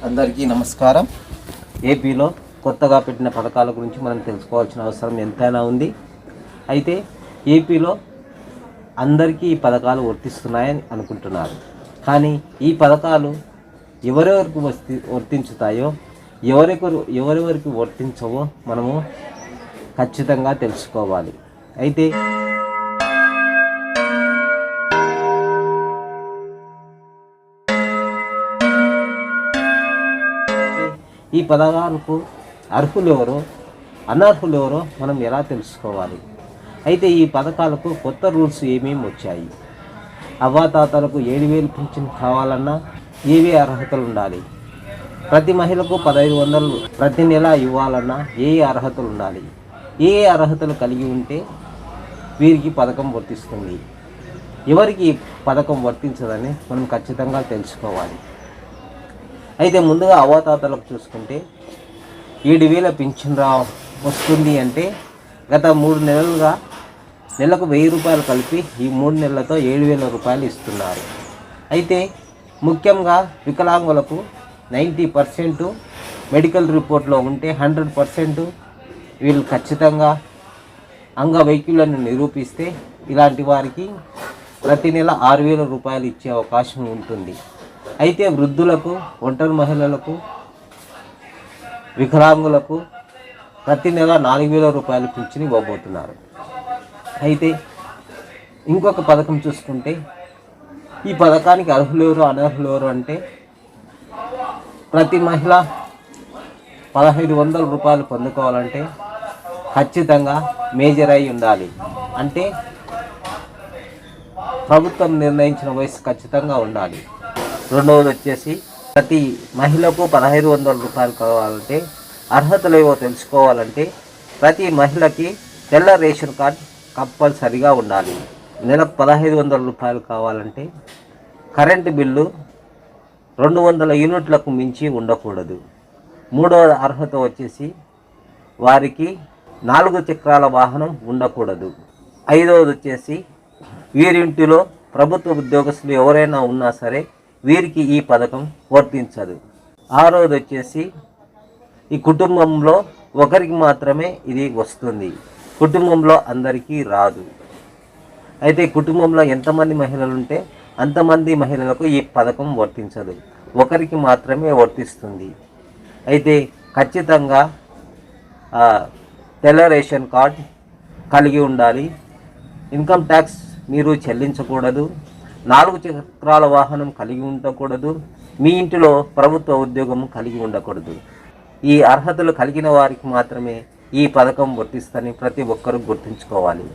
అందరికీ నమస్కారం. ఏపీలో కొత్తగా పెట్టిన పథకాల గురించి మనం తెలుసుకోవాల్సిన అవసరం ఎంతైనా ఉంది. అయితే ఏపీలో అందరికీ ఈ పథకాలు వర్తిస్తున్నాయని అనుకుంటున్నారు. కానీ ఈ పథకాలు ఎవరెవరికి వర్తించుతాయో ఎవరెవరికి వర్తించవో మనము ఖచ్చితంగా తెలుసుకోవాలి. అయితే ఈ పథకాలకు అర్హులు ఎవరో అనర్హులు ఎవరో మనం ఎలా తెలుసుకోవాలి? అయితే ఈ పథకాలకు కొత్త రూల్స్ ఏమేమి వచ్చాయి? అవ్వాతాతలకు 7,000 పింఛన్ కావాలన్నా ఏవే అర్హతలు ఉండాలి? ప్రతి మహిళకు 1,500 ప్రతి నెల ఇవ్వాలన్నా ఏ అర్హతలు ఉండాలి? ఏ అర్హతలు కలిగి ఉంటే వీరికి పథకం వర్తిస్తుంది, ఎవరికి పథకం వర్తించదని మనం ఖచ్చితంగా తెలుసుకోవాలి. అయితే ముందుగా అవ్వాతాతలకు చూసుకుంటే 7,000 పింఛన్ వస్తుంది అంటే గత 3 నెలలుగా నెలకు 1,000 రూపాయలు కలిపి ఈ 3 నెలలతో 7,000 రూపాయలు ఇస్తున్నారు. అయితే ముఖ్యంగా వికలాంగులకు 90% మెడికల్ రిపోర్ట్లో ఉంటే 100% వీళ్ళు ఖచ్చితంగా అంగవైకల్యాన్ని నిరూపిస్తే ఇలాంటి వారికి ప్రతి నెల 6,000 రూపాయలు ఇచ్చే అవకాశం ఉంటుంది. అయితే వృద్ధులకు, ఒంటరి మహిళలకు, వికలాంగులకు ప్రతి నెల 4,000 రూపాయలు పింఛను ఇవ్వబోతున్నారు. అయితే ఇంకొక పథకం చూసుకుంటే ఈ పథకానికి అర్హులు ఎవరు అనర్హులు ఎవరు అంటే ప్రతి మహిళ 1,500 రూపాయలు పొందుకోవాలంటే ఖచ్చితంగా మేజర్ అయి ఉండాలి. అంటే ప్రభుత్వం నిర్ణయించిన వయసు ఖచ్చితంగా ఉండాలి. రెండవది వచ్చేసి ప్రతి మహిళకు 1,500 రూపాయలు కావాలంటే అర్హతలు ఏవో తెలుసుకోవాలంటే ప్రతి మహిళకి తెల్ల రేషన్ కార్డ్ కంపల్సరిగా ఉండాలి. నెలకు 1,500 రూపాయలు కావాలంటే కరెంటు బిల్లు 200 యూనిట్లకు మించి ఉండకూడదు. మూడవ అర్హత వచ్చేసి వారికి 4 చక్రాల వాహనం ఉండకూడదు. ఐదవది వచ్చేసి వీరింటిలో ప్రభుత్వ ఉద్యోగస్తులు ఎవరైనా ఉన్నా సరే వీరికి ఈ పథకం వర్తించదు. ఆరోది వచ్చేసి ఈ కుటుంబంలో ఒకరికి మాత్రమే ఇది వస్తుంది, కుటుంబంలో అందరికీ రాదు. అయితే కుటుంబంలో ఎంతమంది మహిళలు ఉంటే అంతమంది మహిళలకు ఈ పథకం వర్తించదు, ఒకరికి మాత్రమే వర్తిస్తుంది. అయితే ఖచ్చితంగా తెల్ల రేషన్ కార్డ్ కలిగి ఉండాలి. ఇన్కమ్ ట్యాక్స్ మీరు చెల్లించకూడదు. 4 చక్రాల వాహనం కలిగి ఉండకూడదు. మీ ఇంటిలో ప్రభుత్వ ఉద్యోగం కలిగి ఉండకూడదు. ఈ అర్హతలు కలిగిన వారికి మాత్రమే ఈ పథకం వర్తిస్తుందని ప్రతి ఒక్కరూ గుర్తుంచుకోవాలి.